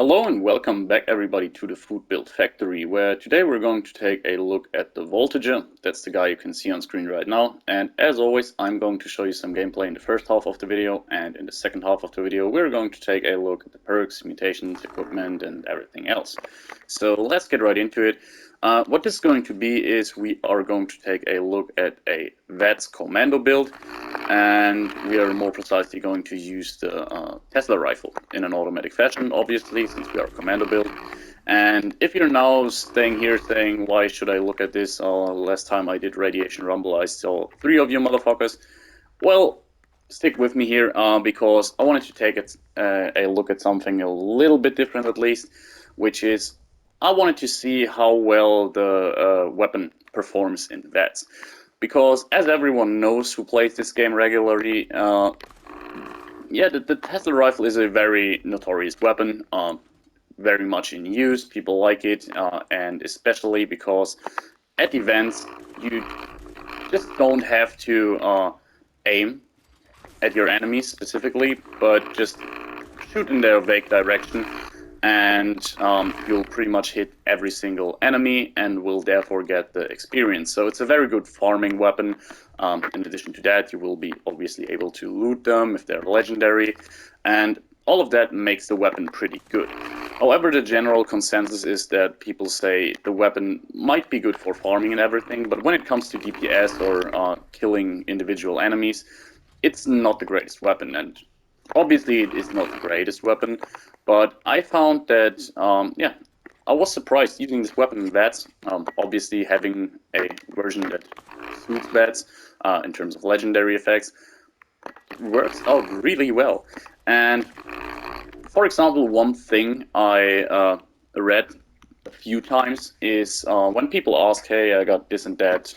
Hello and welcome back everybody to the Foodbuild factory, where today we're going to take a look at the Voltager. That's the guy you can see on screen right now, and as always I'm going to show you some gameplay in the first half of the video, and in the second half of the video we're going to take a look at the perks, mutations, equipment and everything else. So let's get right into it. What this is going to be is we are going to take a look at a vats commando build, and we are more precisely going to use the Tesla rifle in an automatic fashion, obviously, since we are a commando build. And if you're now staying here saying, why should I look at this? Last time I did Radiation Rumble, I saw 3 of you motherfuckers. Well, stick with me here, because I wanted to take a look at something a little bit different at least, which is I wanted to see how well the weapon performs in VATS. Because as everyone knows who plays this game regularly, the Tesla rifle is a very notorious weapon, very much in use, people like it, and especially because at events you just don't have to aim at your enemies specifically, but just shoot in their vague direction, and you'll pretty much hit every single enemy and will therefore get the experience. So it's a very good farming weapon. In addition to that, you will be obviously able to loot them if they're legendary, and all of that makes the weapon pretty good. However, the general consensus is that people say the weapon might be good for farming and everything, but when it comes to DPS or killing individual enemies, it's not the greatest weapon. And obviously it is not the greatest weapon, but I found that, I was surprised using this weapon in VATS, obviously having a version that suits VATS in terms of legendary effects, works out really well. And for example, one thing I read a few times is when people ask, hey, I got this and that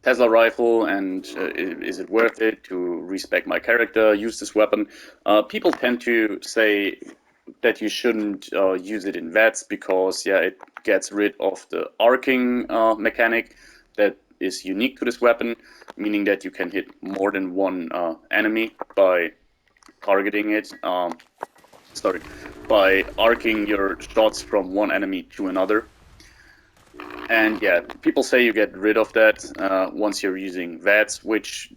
Tesla rifle, and is it worth it to respec my character, use this weapon? People tend to say that you shouldn't use it in VATS because, it gets rid of the arcing mechanic that is unique to this weapon, meaning that you can hit more than one enemy by targeting it. By arcing your shots from one enemy to another. And people say you get rid of that once you're using VATS, which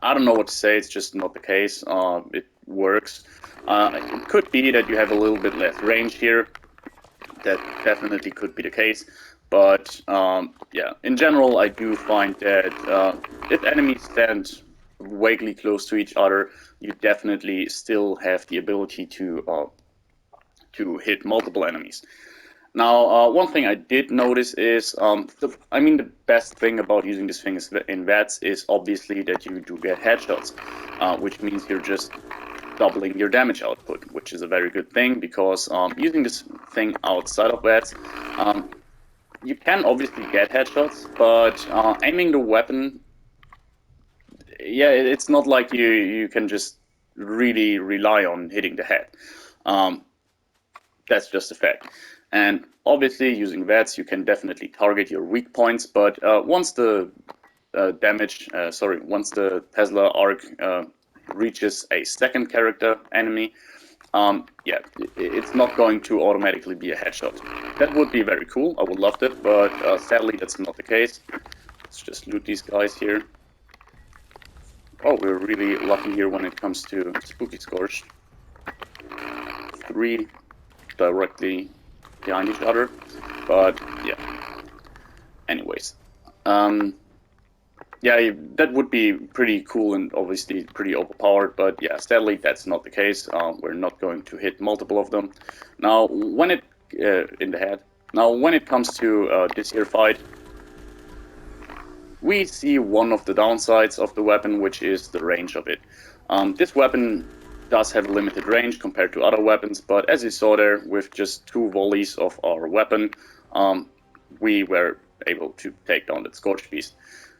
I don't know what to say, it's just not the case. It works. It could be that you have a little bit less range here. That definitely could be the case. But in general, I do find that if enemies stand vaguely close to each other, you definitely still have the ability to hit multiple enemies. Now, one thing I did notice is, the best thing about using this thing in VATS is obviously that you do get headshots, which means you're just doubling your damage output, which is a very good thing, because using this thing outside of VATS, you can obviously get headshots, but aiming the weapon, it's not like you can just really rely on hitting the head. That's just a fact. And obviously, using VATS, you can definitely target your weak points, but once the once the Tesla arc reaches a second character enemy, it's not going to automatically be a headshot. That would be very cool, I would love that, but sadly that's not the case. Let's just loot these guys here. Oh, we're really lucky here when it comes to Spooky Scorch. 3 directly behind each other, but anyways, that would be pretty cool and obviously pretty overpowered, but sadly that's not the case. We're not going to hit multiple of them. Now when it in the head. Now when it comes to this here fight, we see one of the downsides of the weapon, which is the range of it. This weapon does have a limited range compared to other weapons, but as you saw there, with just 2 volleys of our weapon, we were able to take down that Scorch Beast.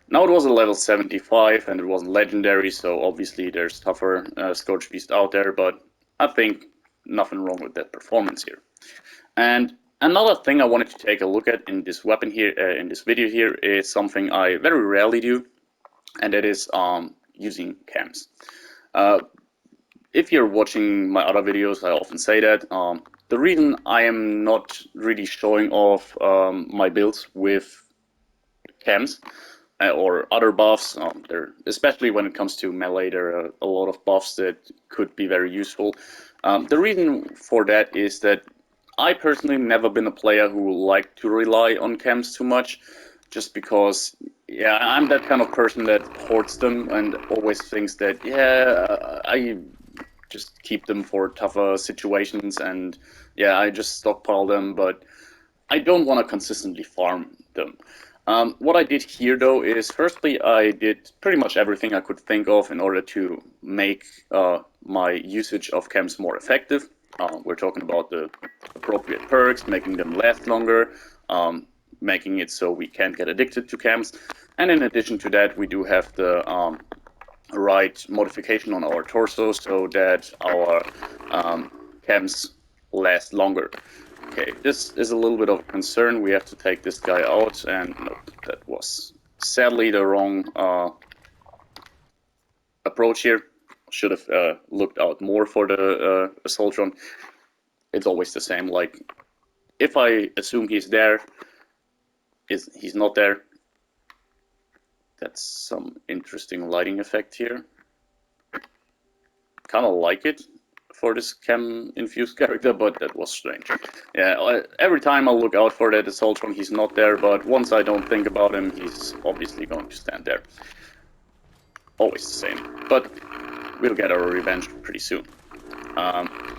Now it was a level 75 and it wasn't legendary, so obviously there's tougher Scorch Beast out there, but I think nothing wrong with that performance here. And another thing I wanted to take a look at in this weapon here, in this video here, is something I very rarely do, and that is using cams. if you're watching my other videos, I often say that. The reason I am not really showing off my builds with chems or other buffs, especially when it comes to melee, there are a lot of buffs that could be very useful. The reason for that is that I personally never been a player who liked to rely on chems too much, just because, yeah, I'm that kind of person that hoards them and always thinks that, yeah, I just keep them for tougher situations, and yeah, I just stockpile them, but I don't want to consistently farm them. What I did here, though, is firstly I did pretty much everything I could think of in order to make my usage of chems more effective. We're talking about the appropriate perks, making them last longer, making it so we can't get addicted to chems, and in addition to that, we do have the right modification on our torso so that our chems last longer. Okay, this is a little bit of a concern. We have to take this guy out, and nope, that was sadly the wrong approach here. Should have looked out more for the Assaultron. It's always the same, like, if I assume he's there, he's not there. That's some interesting lighting effect here. Kind of like it for this chem-infused character, but that was strange. Yeah, every time I look out for that Assaultron, he's not there, but once I don't think about him, he's obviously going to stand there. Always the same, but we'll get our revenge pretty soon.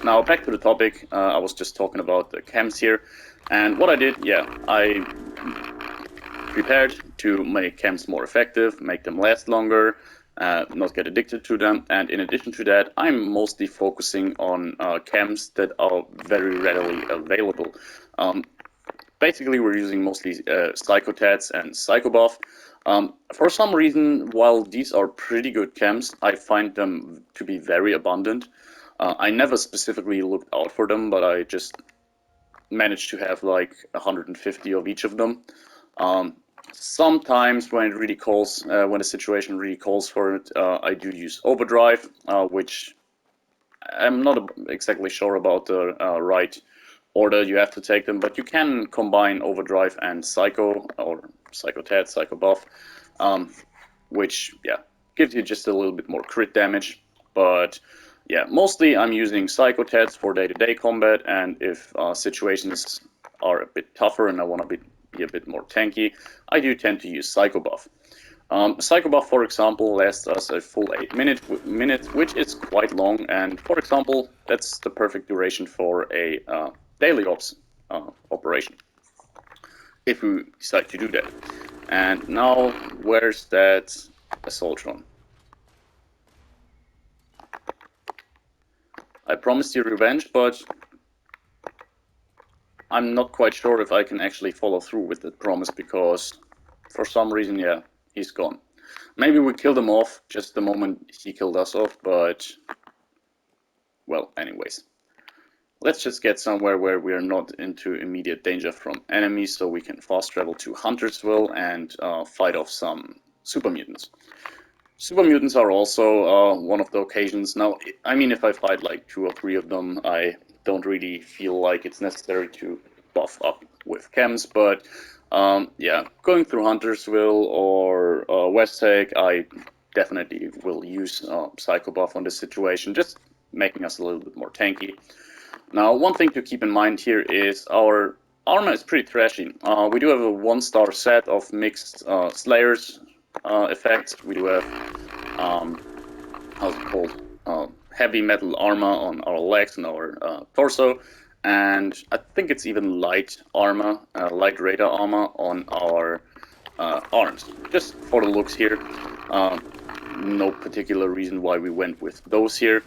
Now, back to the topic, I was just talking about the chems here, and what I did, yeah, I prepared to make chems more effective, make them last longer, not get addicted to them, and in addition to that, I'm mostly focusing on chems that are very readily available. Basically, we're using mostly Psychotats and Psychobuff. For some reason, while these are pretty good chems, I find them to be very abundant. I never specifically looked out for them, but I just managed to have like 150 of each of them. Sometimes when it really calls, when the situation really calls for it, I do use Overdrive, which I'm not exactly sure about the right order you have to take them, but you can combine Overdrive and Psycho, or Psychotat, Psychobuff, which, yeah, gives you just a little bit more crit damage. But yeah, mostly I'm using Psychotats for day-to-day combat, and if situations are a bit tougher and I want to be a bit more tanky, I do tend to use Psychobuff. Psychobuff, for example, lasts us a full 8 minutes, which is quite long, and for example, that's the perfect duration for a daily ops operation, if we decide to do that. And now, where's that Assaultron? I promised you revenge, but I'm not quite sure if I can actually follow through with that promise, because for some reason, yeah, he's gone. Maybe we killed him off just the moment he killed us off, but well, anyways. Let's just get somewhere where we are not into immediate danger from enemies, so we can fast travel to Huntersville and fight off some super mutants. Super mutants are also one of the occasions. Now, I mean, if I fight like 2 or 3 of them, I don't really feel like it's necessary to buff up with chems, but yeah, going through Huntersville or Westtake, I definitely will use Psychobuff on this situation, just making us a little bit more tanky. Now, one thing to keep in mind here is our armor is pretty trashy. We do have a 1-star set of mixed Slayers effects. We do have, how's it called, heavy metal armor on our legs and our torso, and I think it's even light armor, light radar armor on our arms. Just for the looks here, no particular reason why we went with those here.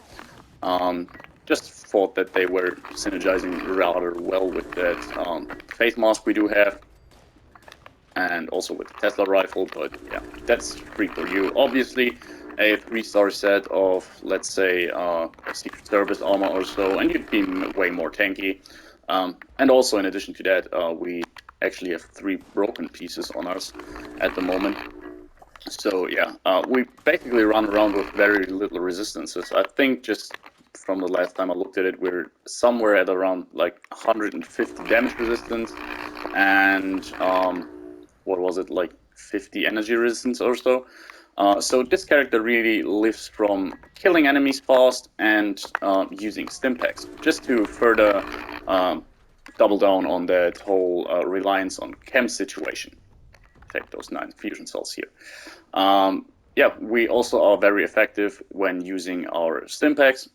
Just thought that they were synergizing rather well with that face mask we do have, and also with the Tesla rifle, but yeah, that's free for you. Obviously, a 3-star set of, let's say, Secret Service armor or so, and you'd be way more tanky. And also, in addition to that, we actually have 3 broken pieces on us at the moment. So yeah, we basically run around with very little resistances. I think just from the last time I looked at it, we're somewhere at around like 150 damage resistance, and what was it, like 50 energy resistance or so. So this character really lives from killing enemies fast and using stimpaks, just to further double down on that whole reliance on chem situation. Take those 9 fusion cells here. Yeah, we also are very effective when using our stimpaks.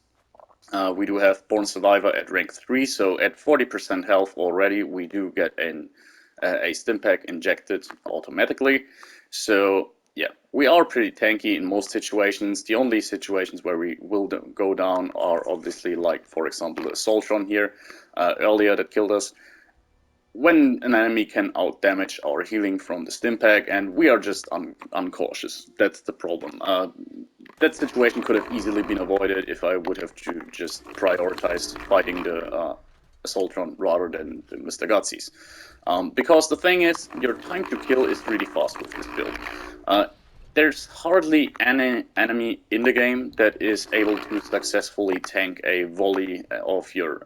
We do have Born Survivor at rank 3, so at 40% health already, we do get a stimpak injected automatically. So yeah, we are pretty tanky in most situations. The only situations where we will go down are obviously, like, for example, the Soltron here earlier that killed us, when an enemy can outdamage our healing from the stimpak, and we are just uncautious. That's the problem. That situation could have easily been avoided if I would have just prioritized fighting the Assaultron rather than the Mr. Gutsies. Because the thing is, your time to kill is really fast with this build. There's hardly any enemy in the game that is able to successfully tank a volley of your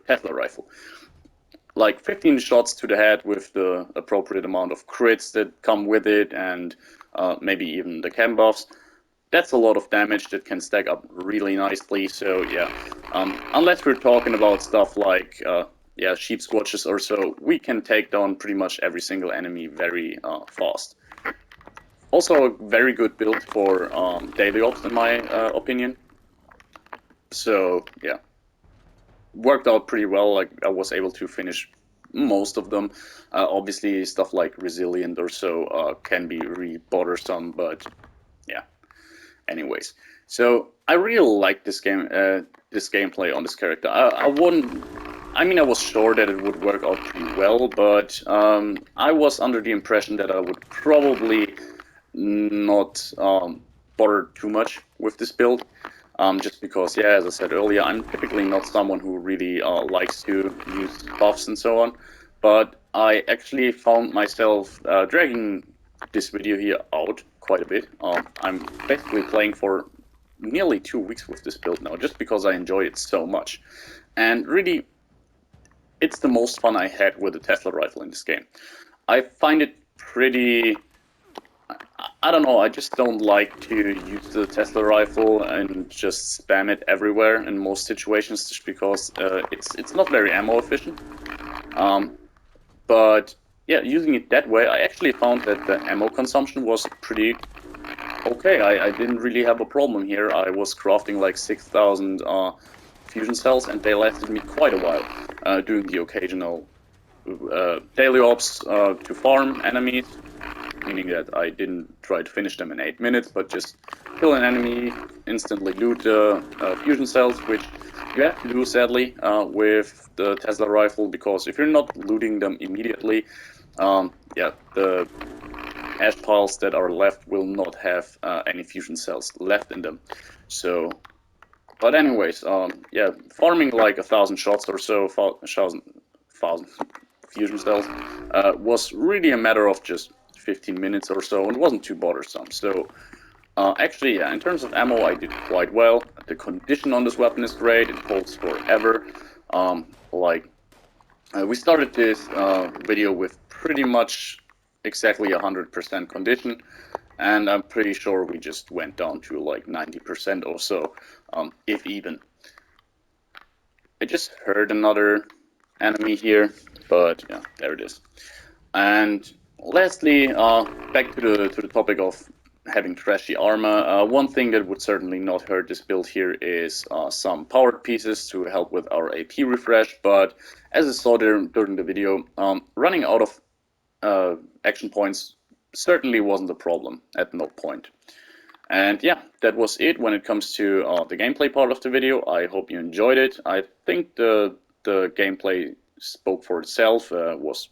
Tesla rifle. Like 15 shots to the head with the appropriate amount of crits that come with it, and maybe even the chem buffs. That's a lot of damage that can stack up really nicely. So yeah, unless we're talking about stuff like sheep squatches or so, we can take down pretty much every single enemy very fast. Also a very good build for daily ops in my opinion. So yeah, worked out pretty well. Like, I was able to finish most of them. Obviously, stuff like Resilient or so can be really bothersome, but yeah. Anyways, so I really like this game, this gameplay on this character. I wouldn't. I mean, I was sure that it would work out pretty well, but I was under the impression that I would probably not bother too much with this build. Just because, yeah, as I said earlier, I'm typically not someone who really likes to use buffs and so on, but I actually found myself dragging this video here out quite a bit. I'm basically playing for nearly 2 weeks with this build now, just because I enjoy it so much. And really, it's the most fun I had with the Tesla rifle in this game. I find it pretty... I don't know, I just don't like to use the Tesla rifle and just spam it everywhere in most situations, just because it's not very ammo efficient. But yeah, using it that way, I actually found that the ammo consumption was pretty okay. I didn't really have a problem here. I was crafting like 6,000 fusion cells, and they lasted me quite a while, doing the occasional daily ops to farm enemies, meaning that I didn't try to finish them in 8 minutes, but just kill an enemy, instantly loot the fusion cells, which you have to do, sadly, with the Tesla rifle, because if you're not looting them immediately, the ash piles that are left will not have any fusion cells left in them. So, but anyways, farming like 1,000 shots or so, 1,000 fusion cells, was really a matter of just 15 minutes or so, and wasn't too bothersome. So actually, yeah, in terms of ammo, I did quite well. The condition on this weapon is great. It holds forever. We started this video with pretty much exactly 100% condition, and I'm pretty sure we just went down to like 90% or so, if even. I just heard another enemy here, but yeah, there it is. And lastly, back to the topic of having trashy armor. One thing that would certainly not hurt this build here is some powered pieces to help with our AP refresh, but as I saw during the video, running out of action points certainly wasn't a problem at no point. And yeah, that was it when it comes to the gameplay part of the video. I hope you enjoyed it. I think the gameplay spoke for itself, was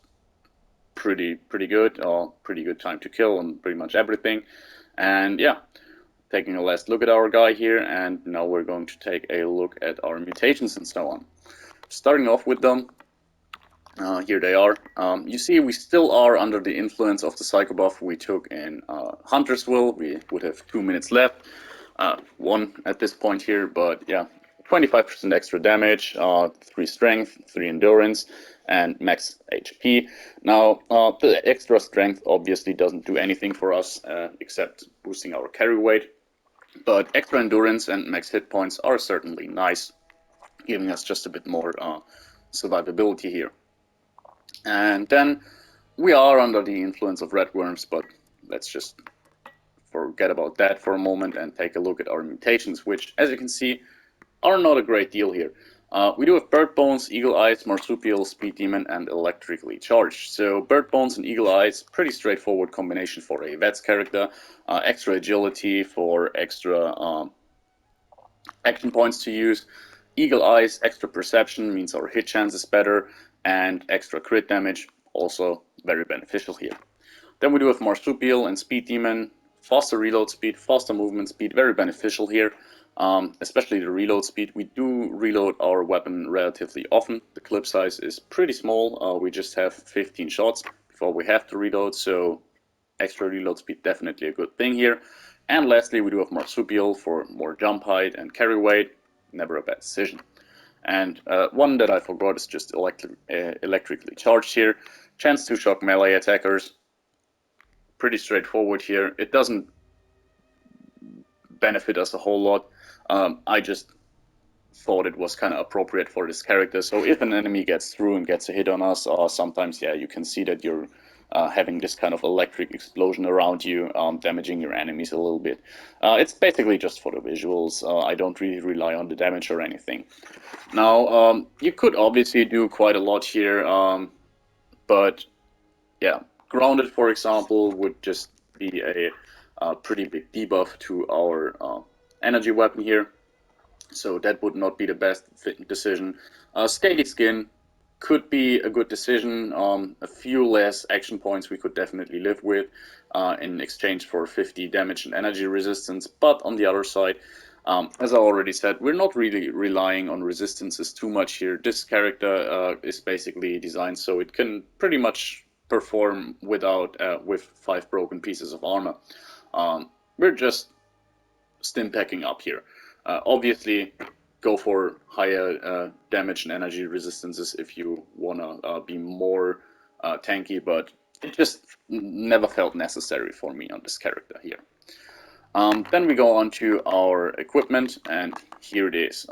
pretty good, pretty good time to kill and pretty much everything. And yeah, taking a last look at our guy here, and now we're going to take a look at our mutations and so on. Starting off with them, here they are. You see, we still are under the influence of the psycho buff we took in Huntersville. We would have 2 minutes left. 1 at this point here, but yeah, 25% extra damage, 3 strength, 3 endurance, and max HP. Now, the extra strength obviously doesn't do anything for us except boosting our carry weight, but extra endurance and max hit points are certainly nice, giving us just a bit more survivability here. And then we are under the influence of red worms, but let's just forget about that for a moment and take a look at our mutations, which, as you can see, are not a great deal here. We do have Bird Bones, Eagle Eyes, Marsupial, Speed Demon, and Electrically Charged. So Bird Bones and Eagle Eyes, pretty straightforward combination for a Vets character. Extra agility for extra action points to use. Eagle Eyes, extra perception, means our hit chance is better, and extra crit damage, also very beneficial here. Then we do have Marsupial and Speed Demon, faster reload speed, faster movement speed, very beneficial here. Especially the reload speed. We do reload our weapon relatively often. The clip size is pretty small. We just have 15 shots before we have to reload, so extra reload speed definitely a good thing here. And lastly, we do have Marsupial for more jump height and carry weight. Never a bad decision. And one that I forgot is just electrically charged here. Chance to shock melee attackers. Pretty straightforward here. It doesn't benefit us a whole lot. I just thought it was kind of appropriate for this character. So if an enemy gets through and gets a hit on us, sometimes, yeah, you can see that you're having this kind of electric explosion around you, damaging your enemies a little bit. It's basically just for the visuals. I don't really rely on the damage or anything. Now, you could obviously do quite a lot here, but yeah, Grounded, for example, would just be a pretty big debuff to our energy weapon here. So that would not be the best decision. Scaly Skin could be a good decision. A few less action points we could definitely live with in exchange for 50 damage and energy resistance. But on the other side, as I already said, we're not really relying on resistances too much here. This character is basically designed so it can pretty much perform without with 5 broken pieces of armor. We're just stim packing up here. Obviously, go for higher damage and energy resistances if you want to be more tanky, but it just never felt necessary for me on this character here. Then we go on to our equipment, and here it is.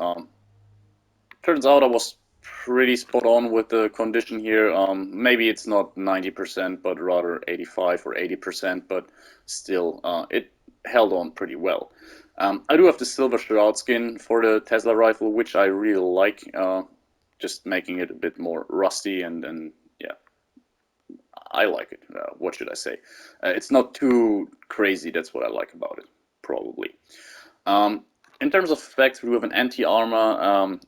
Turns out I was pretty spot on with the condition here. Maybe it's not 90%, but rather 85 or 80%, but still, it held on pretty well. I do have the silver shroud skin for the Tesla rifle, which I really like, just making it a bit more rusty, and yeah, I like it. What should I say? It's not too crazy, that's what I like about it, probably. In terms of effects, we have an anti-armor,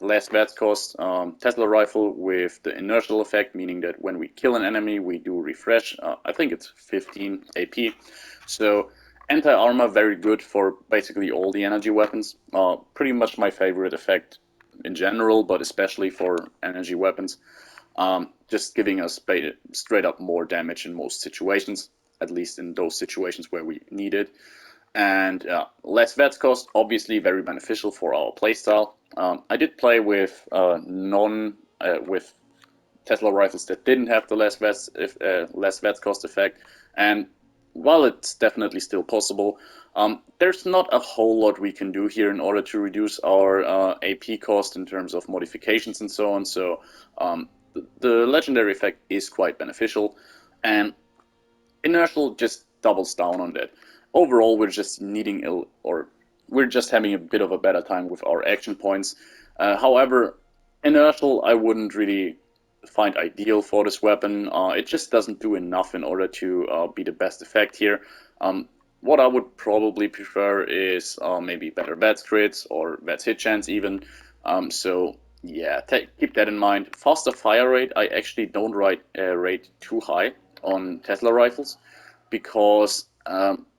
less vats cost Tesla rifle with the inertial effect, meaning that when we kill an enemy, we do refresh. I think it's 15 AP. So anti-armor, very good for basically all the energy weapons. Pretty much my favorite effect in general, but especially for energy weapons. Just giving us straight up more damage in most situations, at least in those situations where we need it. And less vats cost, obviously very beneficial for our playstyle. I did play with with Tesla rifles that didn't have the less vats cost effect, and while it's definitely still possible, there's not a whole lot we can do here in order to reduce our AP cost in terms of modifications and so on. So the legendary effect is quite beneficial, and Inertial just doubles down on that. Overall, we're just we're just having a bit of a better time with our action points. However, Inertial I wouldn't really find ideal for this weapon. It just doesn't do enough in order to be the best effect here. What I would probably prefer is maybe better VATS crits or VATS hit chance even. So yeah, keep that in mind. Faster fire rate, I actually don't rate too high on Tesla rifles, because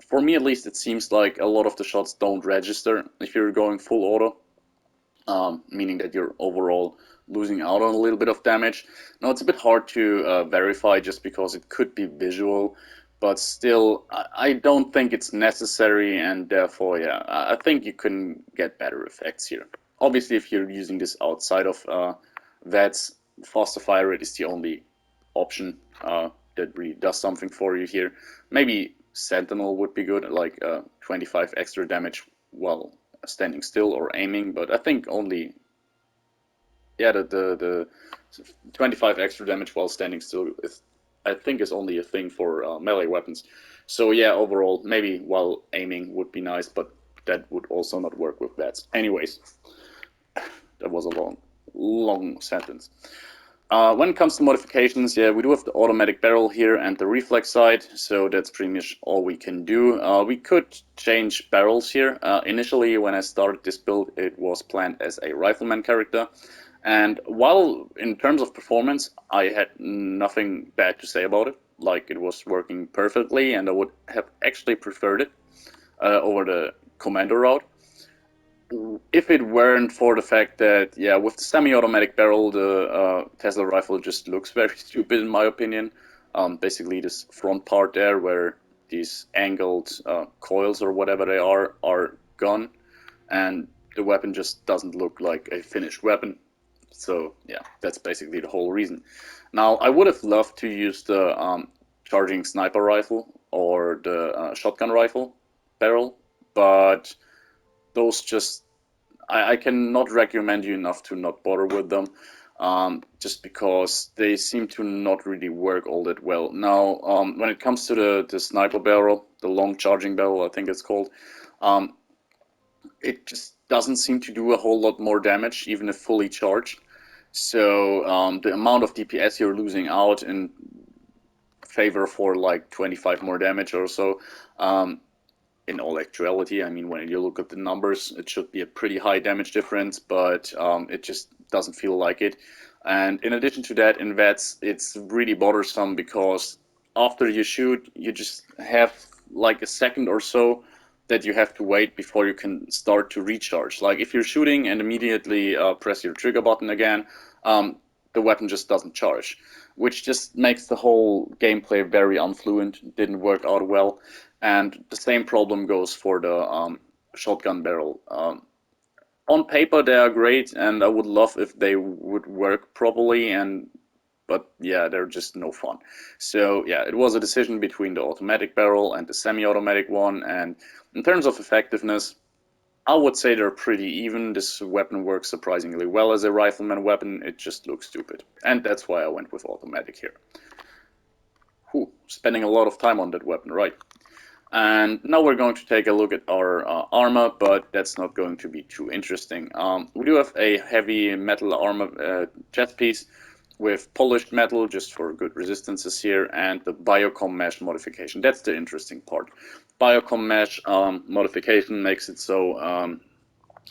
for me at least it seems like a lot of the shots don't register if you're going full auto, meaning that you're overall losing out on a little bit of damage. Now it's a bit hard to verify just because it could be visual, but still, I don't think it's necessary, and therefore, yeah, I think you can get better effects here. Obviously, if you're using this outside of vats, faster fire rate is the only option that really does something for you here. Maybe Sentinel would be good, like 25 extra damage while standing still or aiming, but I think only, yeah, the 25 extra damage while standing still is, I think, is only a thing for melee weapons. So yeah, overall, maybe while aiming would be nice, but that would also not work with VATS. Anyways, that was a long sentence. When it comes to modifications, yeah, we do have the automatic barrel here and the reflex sight, so that's pretty much all we can do. We could change barrels here. Initially, when I started this build, it was planned as a rifleman character, and while in terms of performance, I had nothing bad to say about it. Like, it was working perfectly, and I would have actually preferred it over the commando route. If it weren't for the fact that, yeah, with the semi-automatic barrel, the Tesla rifle just looks very stupid in my opinion. Basically, this front part there, where these angled coils or whatever they are gone, and the weapon just doesn't look like a finished weapon. So yeah, that's basically the whole reason. Now, I would have loved to use the charging sniper rifle or the shotgun rifle barrel, but those just, I cannot recommend you enough to not bother with them, just because they seem to not really work all that well. Now, when it comes to the sniper barrel, the long charging barrel, I think it's called, um, it just doesn't seem to do a whole lot more damage, even if fully charged. So the amount of DPS you're losing out in favor for like 25 more damage or so, in all actuality, I mean, when you look at the numbers, it should be a pretty high damage difference, but it just doesn't feel like it. And in addition to that, in VATS, it's really bothersome because after you shoot, you just have like a second or so that you have to wait before you can start to recharge. Like, if you're shooting and immediately press your trigger button again, the weapon just doesn't charge, which just makes the whole gameplay very unfluent. Didn't work out well. And the same problem goes for the shotgun barrel. On paper, they are great, and I would love if they would work properly, but yeah, they're just no fun. So yeah, it was a decision between the automatic barrel and the semi-automatic one, and in terms of effectiveness, I would say they're pretty even. This weapon works surprisingly well as a rifleman weapon. It just looks stupid, and that's why I went with automatic here. Whew, spending a lot of time on that weapon, right? And now we're going to take a look at our armor, but that's not going to be too interesting. We do have a heavy metal armor chest piece with polished metal, just for good resistances here, and the Biocom Mesh modification. That's the interesting part. Biocom Mesh modification makes it so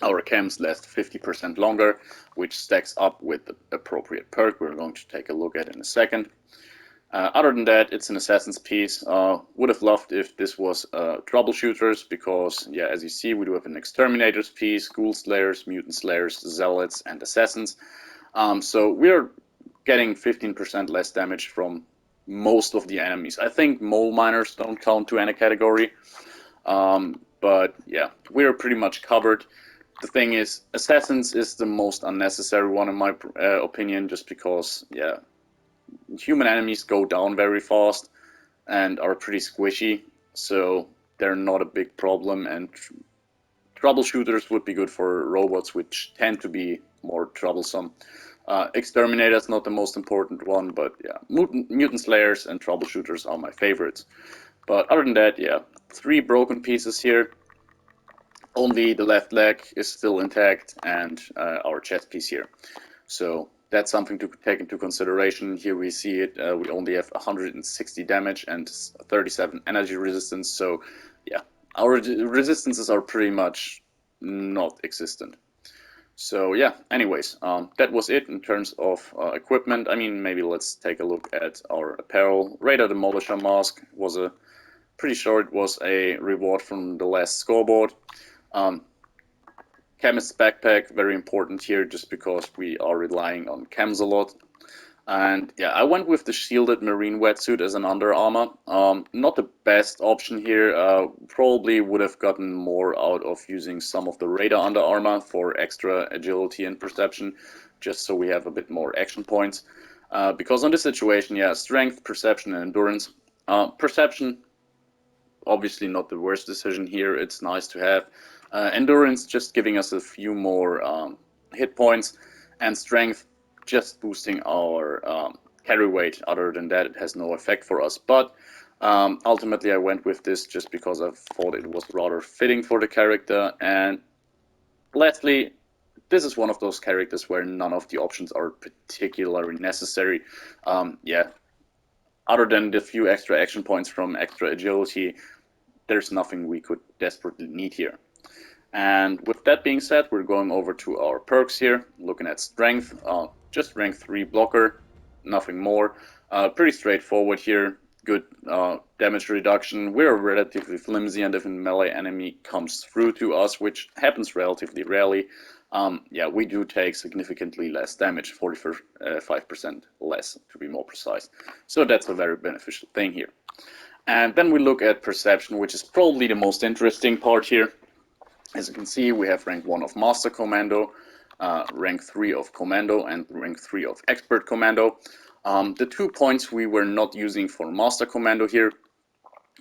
our cams last 50% longer, which stacks up with the appropriate perk we're going to take a look at in a second. Other than that, it's an Assassin's piece. Would have loved if this was Troubleshooters, because, yeah, as you see, we do have an Exterminator's piece, Ghoul Slayers, Mutant Slayers, Zealots, and Assassins. So we're getting 15% less damage from most of the enemies. I think Mole Miners don't count to any category, but yeah, we're pretty much covered. The thing is, Assassins is the most unnecessary one in my opinion, just because, yeah, human enemies go down very fast and are pretty squishy, so they're not a big problem, and troubleshooters would be good for robots, which tend to be more troublesome. Exterminator's not the most important one, but yeah, mutant slayers and troubleshooters are my favorites. But other than that, yeah, 3 broken pieces here. Only the left leg is still intact, and our chest piece here. So that's something to take into consideration. Here we see it, we only have 160 damage and 37 energy resistance, so yeah, our resistances are pretty much not existent. So yeah, anyways, that was it in terms of equipment. I mean, maybe let's take a look at our apparel. Raider Demolisher mask was a, pretty sure it was a reward from the last scoreboard. Chemist's backpack, very important here, just because we are relying on chems a lot. And yeah, I went with the shielded marine wetsuit as an under armor. Not the best option here. Probably would have gotten more out of using some of the radar under armor for extra agility and perception, just so we have a bit more action points. Because on this situation, yeah, strength, perception, and endurance. Perception, obviously not the worst decision here. It's nice to have. Endurance just giving us a few more hit points, and strength just boosting our carry weight. Other than that, it has no effect for us. But ultimately, I went with this just because I thought it was rather fitting for the character. And lastly, this is one of those characters where none of the options are particularly necessary. Yeah, other than the few extra action points from extra agility, there's nothing we could desperately need here. And with that being said, we're going over to our perks here, looking at strength, just rank 3 blocker, nothing more. Pretty straightforward here, good damage reduction. We're relatively flimsy, and if a melee enemy comes through to us, which happens relatively rarely, yeah, we do take significantly less damage, 45% less to be more precise. So that's a very beneficial thing here. And then we look at perception, which is probably the most interesting part here. As you can see, we have rank 1 of Master Commando, rank 3 of Commando, and rank 3 of Expert Commando. The 2 points we were not using for Master Commando here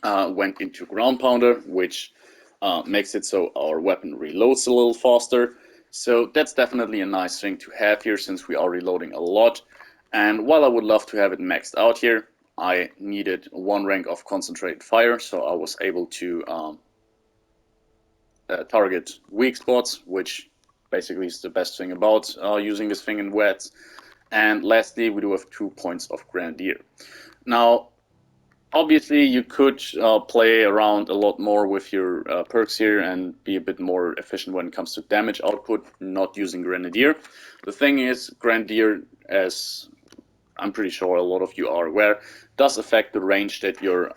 went into Ground Pounder, which makes it so our weapon reloads a little faster. So that's definitely a nice thing to have here, since we are reloading a lot. And while I would love to have it maxed out here, I needed 1 rank of Concentrated Fire, so I was able to target weak spots, which basically is the best thing about using this thing in wets. And lastly, we do have 2 points of Grenadier. Now, obviously, you could play around a lot more with your perks here and be a bit more efficient when it comes to damage output, not using Grenadier. The thing is, Grenadier, as I'm pretty sure a lot of you are aware, does affect the range that your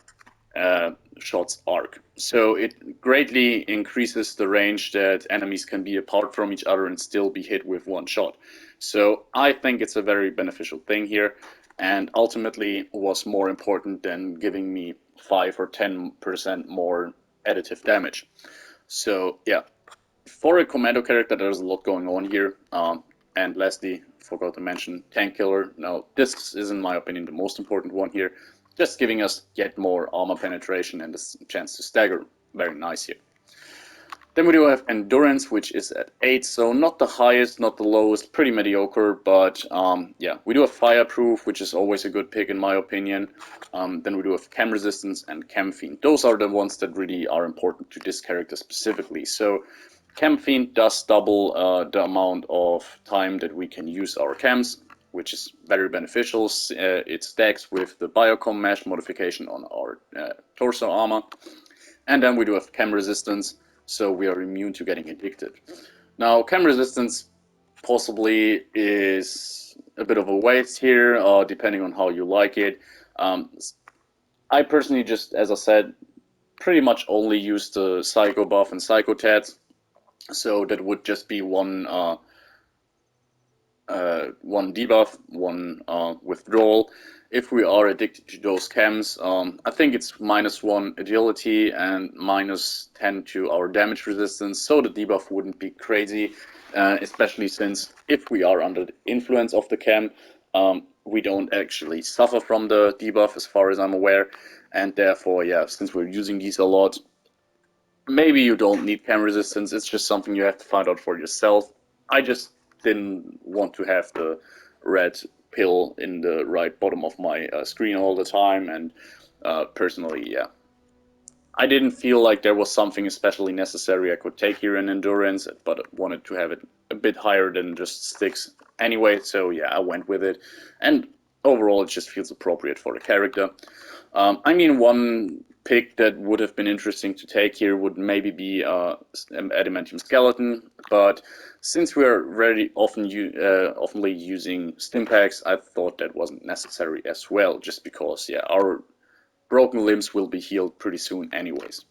shots arc. So it greatly increases the range that enemies can be apart from each other and still be hit with 1 shot. So I think it's a very beneficial thing here, and ultimately was more important than giving me 5 or 10% more additive damage. So yeah, for a commando character, there's a lot going on here. And lastly, forgot to mention Tank Killer. Now, this is, in my opinion, the most important one here, just giving us yet more armor penetration and a chance to stagger. Very nice here. Then we do have Endurance, which is at 8, so not the highest, not the lowest, pretty mediocre, but yeah, we do have Fireproof, which is always a good pick in my opinion. Then we do have Chem Resistance and Chem Fiend. Those are the ones that really are important to this character specifically. So Chem Fiend does double the amount of time that we can use our chems, which is very beneficial. It stacks with the Biocom Mesh modification on our torso armor. And then we do have Chem Resistance, so we are immune to getting addicted. Now, Chem Resistance possibly is a bit of a waste here, depending on how you like it. I personally just, as I said, pretty much only use the Psycho buff and Psycho Tats, so that would just be one debuff, 1 withdrawal. If we are addicted to those chems, I think it's -1 agility and -10 to our damage resistance, so the debuff wouldn't be crazy, especially since if we are under the influence of the chem, we don't actually suffer from the debuff as far as I'm aware, and therefore, yeah, since we're using these a lot, maybe you don't need chem resistance, it's just something you have to find out for yourself. I just didn't want to have the red pill in the right bottom of my screen all the time, and personally, yeah, I didn't feel like there was something especially necessary I could take here in Endurance, but I wanted to have it a bit higher than just sticks anyway, so yeah, I went with it, and overall it just feels appropriate for the character. I mean, one pick that would have been interesting to take here would maybe be Adamantium Skeleton, but since we're very oftenly using Stimpaks, I thought that wasn't necessary as well, just because, yeah, our broken limbs will be healed pretty soon anyways.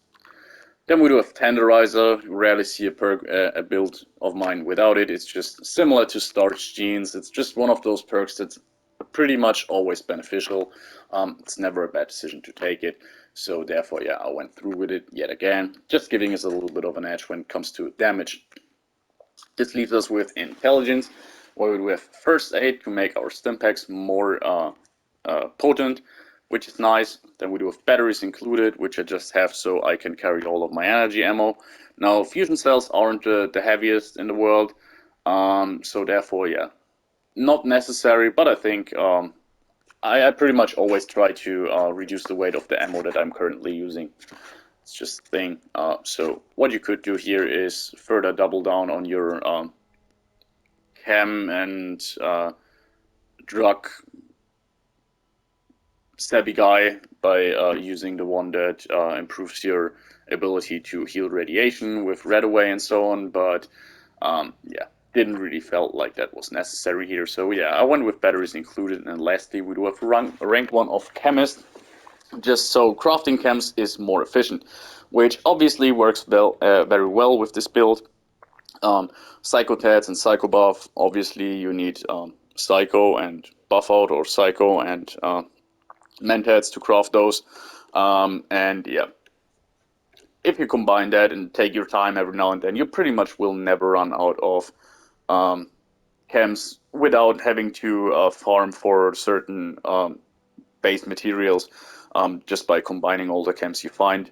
Then we do have Tenderizer. Rarely see a perk, a build of mine without it. It's just similar to Starch Genes. It's just one of those perks that's pretty much always beneficial. It's never a bad decision to take it. So therefore, yeah, I went through with it yet again, just giving us a little bit of an edge when it comes to damage. This leaves us with intelligence, where we have first aid to make our stim packs more potent, which is nice. Then we do have batteries included, which I just have so I can carry all of my energy ammo. Now, fusion cells aren't the heaviest in the world, so therefore, yeah, not necessary, but I think I pretty much always try to reduce the weight of the ammo that I'm currently using. It's just a thing. So what you could do here is further double down on your chem and drug savvy guy by using the one that improves your ability to heal radiation with red away and so on, but yeah, didn't really felt like that was necessary here. So yeah, I went with batteries included, and lastly we do have rank 1 of chemist, just so crafting chems is more efficient, which obviously works very well with this build. Psychotats and psychobuff, obviously you need psycho and buff out, or psycho and mentats to craft those. And yeah, if you combine that and take your time every now and then, you pretty much will never run out of chems without having to farm for certain base materials, just by combining all the chems you find.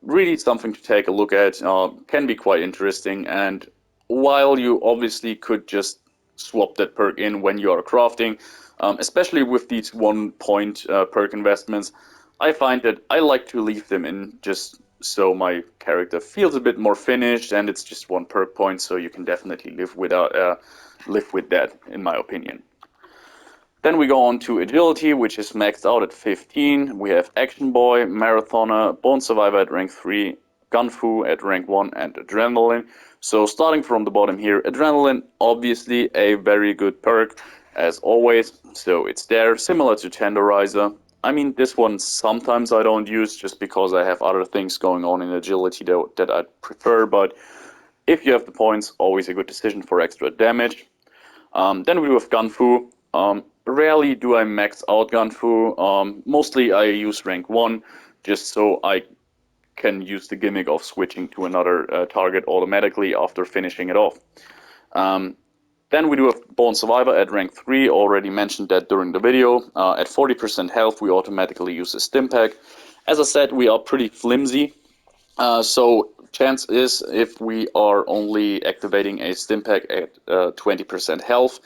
Really something to take a look at, can be quite interesting, and while you obviously could just swap that perk in when you are crafting, especially with these 1 point perk investments, I find that I like to leave them in just so my character feels a bit more finished, and it's just 1 perk point, so you can definitely live with that, in my opinion. Then we go on to agility, which is maxed out at 15. We have Action Boy, Marathoner, Bone Survivor at rank 3, Gunfu at rank 1, and Adrenaline. So starting from the bottom here, Adrenaline, obviously a very good perk, as always. So it's there, similar to Tenderizer. I mean, this one sometimes I don't use just because I have other things going on in agility that I prefer, but if you have the points, always a good decision for extra damage. Then we do have Gunfu. Rarely do I max out Gunfu. Mostly I use rank 1 just so I can use the gimmick of switching to another target automatically after finishing it off. Then we do have Bone Survivor at rank 3, already mentioned that during the video. At 40% health we automatically use a stim pack. As I said, we are pretty flimsy, so chance is if we are only activating a stim pack at 20% health,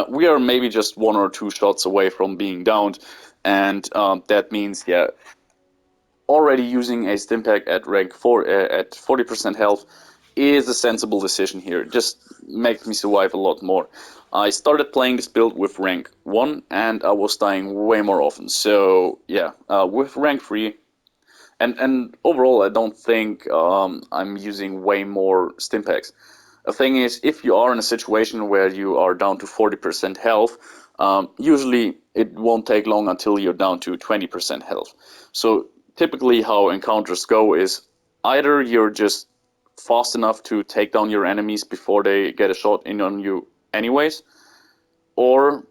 we are maybe just 1 or 2 shots away from being downed, and that means, yeah, already using a stim pack at rank 4 at 40% health is a sensible decision here. It just makes me survive a lot more. I started playing this build with rank 1 and I was dying way more often, so yeah, with rank 3 and overall, I don't think I'm using way more stim packs. The thing is, if you are in a situation where you are down to 40% health, usually it won't take long until you're down to 20% health. So typically how encounters go is either you're just fast enough to take down your enemies before they get a shot in on you anyways, or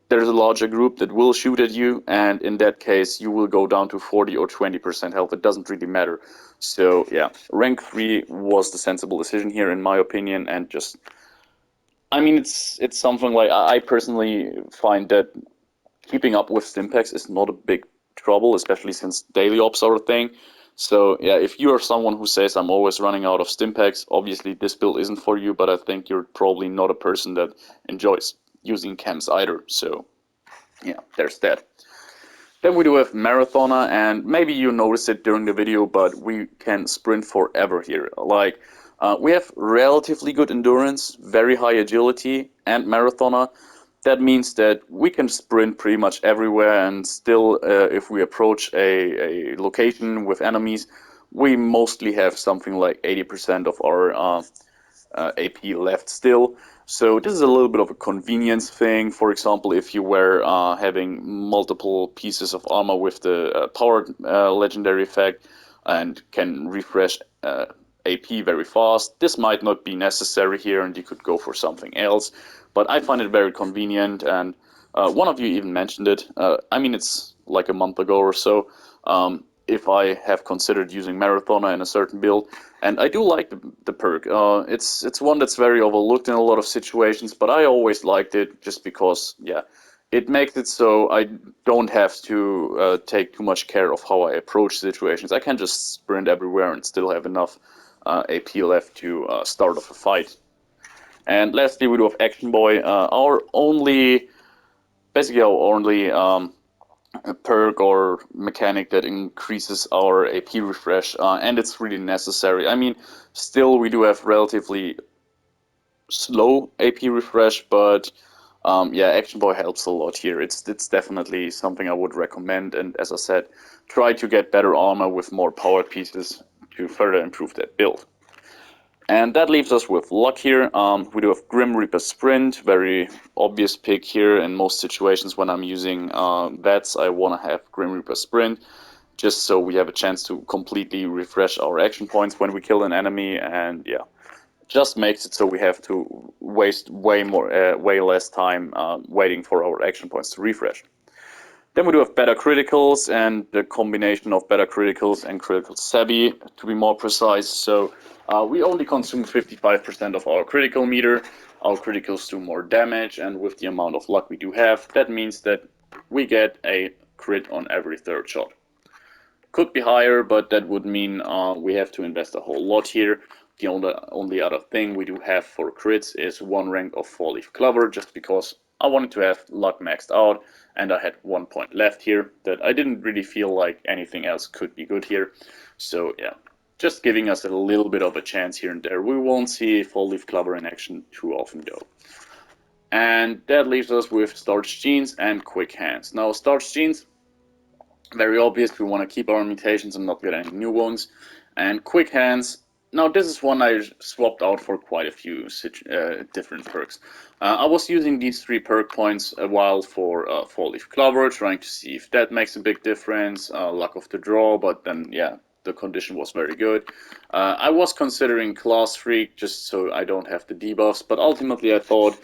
there's a larger group that will shoot at you, and in that case you will go down to 40 or 20% health. It doesn't really matter. So yeah, rank 3 was the sensible decision here in my opinion, and just, I mean, it's something like, I personally find that keeping up with stimpaks is not a big trouble, especially since daily ops are a thing. So yeah, if you are someone who says I'm always running out of stimpaks, obviously this build isn't for you, but I think you're probably not a person that enjoys using chems either. So yeah, there's that. Then we do have Marathoner, and maybe you noticed it during the video, but we can sprint forever here. Like, we have relatively good endurance, very high agility, and Marathoner. That means that we can sprint pretty much everywhere, and still, if we approach a location with enemies, we mostly have something like 80% of our AP left still. So this is a little bit of a convenience thing. For example, if you were having multiple pieces of armor with the powered legendary effect and can refresh AP very fast, this might not be necessary here and you could go for something else. But I find it very convenient, and One of you even mentioned it. I mean, it's like a month ago or so. If I have considered using Marathoner in a certain build, and I do like the perk. It's one that's very overlooked in a lot of situations, but I always liked it just because, yeah, it makes it so I don't have to take too much care of how I approach situations. I can just sprint everywhere and still have enough AP left to start off a fight. And lastly, we do have Action Boy, basically our only perk or mechanic that increases our AP refresh, and it's really necessary. I mean, still we do have relatively slow AP refresh, but yeah, Action Boy helps a lot here. It's definitely something I would recommend, and as I said, try to get better armor with more power pieces to further improve that build. And that leaves us with luck here. We do have Grim Reaper Sprint, very obvious pick here. In most situations when I'm using vats, I want to have Grim Reaper Sprint, just so we have a chance to completely refresh our action points when we kill an enemy, and yeah, just makes it so we have to waste way less time waiting for our action points to refresh. Then we do have better criticals and the combination of better criticals and critical savvy, to be more precise. So we only consume 55% of our critical meter. Our criticals do more damage, and with the amount of luck we do have, that means that we get a crit on every third shot. Could be higher, but that would mean we have to invest a whole lot here. The only other thing we do have for crits is one rank of 4-leaf clover, just because I wanted to have luck maxed out, and I had 1 point left here that I didn't really feel like anything else could be good here. So yeah, just giving us a little bit of a chance here and there. We won't see 4-leaf clover in action too often though. And that leaves us with Starch Jeans and Quick Hands. Now, Starch Jeans, very obvious, we want to keep our mutations and not get any new ones. And Quick Hands, now this is one I swapped out for quite a few different perks. I was using these 3 perk points a while for 4-leaf clover, trying to see if that makes a big difference, luck of the draw, but then yeah, the condition was very good. I was considering Class Freak just so I don't have the debuffs, but ultimately I thought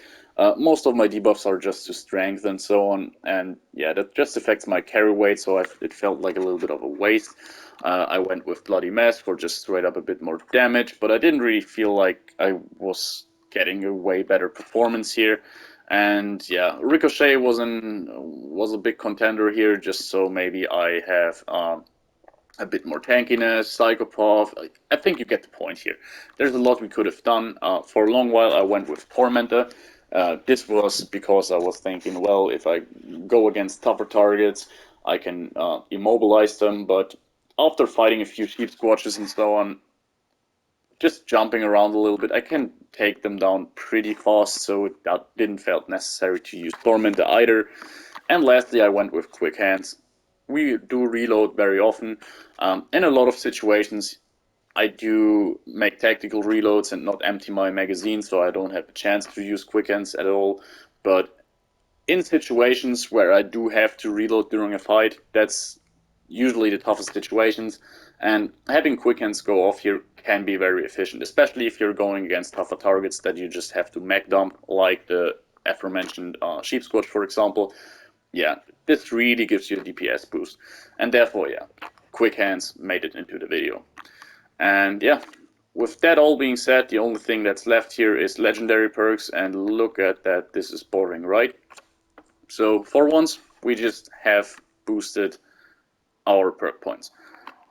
most of my debuffs are just to strength and so on, and yeah, that just affects my carry weight, so it felt like a little bit of a waste. I went with Bloody Mess for just straight up a bit more damage, but I didn't really feel like I was getting a way better performance here. And yeah, Ricochet was a big contender here, just so maybe I have a bit more tankiness, psychopath. I think you get the point here. There's a lot we could have done. For a long while, I went with Tormentor. This was because I was thinking, well, if I go against tougher targets, I can immobilize them. But after fighting a few sheep squatches and so on, just jumping around a little bit, I can take them down pretty fast, so that didn't felt necessary to use Tormentor either. And lastly, I went with Quick Hands. We do reload very often. In a lot of situations, I do make tactical reloads and not empty my magazine, so I don't have a chance to use Quick Hands at all. But in situations where I do have to reload during a fight, that's usually the toughest situations, and having Quick Hands go off here can be very efficient, especially if you're going against tougher targets that you just have to mech dump, like the aforementioned Sheep Squatch, for example. Yeah, this really gives you a DPS boost, and therefore, yeah, Quick Hands made it into the video. And yeah, with that all being said, the only thing that's left here is legendary perks, and look at that, this is boring, right? So for once, we just have boosted our perk points,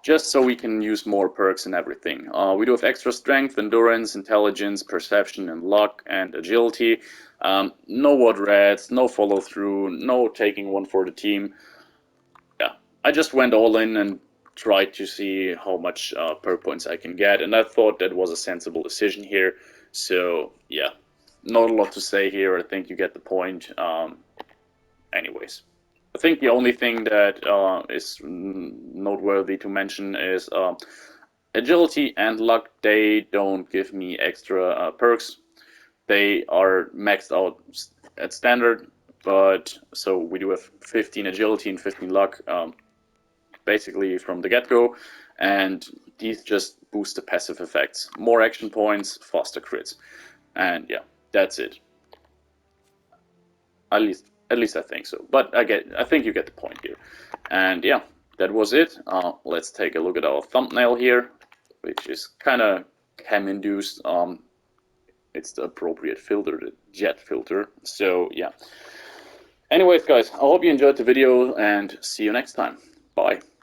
just so we can use more perks and everything. We do have extra strength, endurance, intelligence, perception, and luck, and agility. No ward rats, no follow through, no taking one for the team. Yeah, I just went all in and tried to see how much perk points I can get, and I thought that was a sensible decision here. So yeah, not a lot to say here. I think you get the point. Anyways, I think the only thing that is noteworthy to mention is agility and luck. They don't give me extra perks. They are maxed out at standard, but so we do have 15 agility and 15 luck basically from the get-go, and these just boost the passive effects. More action points, faster crits, and yeah, that's it. At least At least I think so. But I think you get the point here. And yeah, that was it. Let's take a look at our thumbnail here, which is kind of chem-induced. It's the appropriate filter, the jet filter. So yeah. Anyways, guys, I hope you enjoyed the video and see you next time. Bye.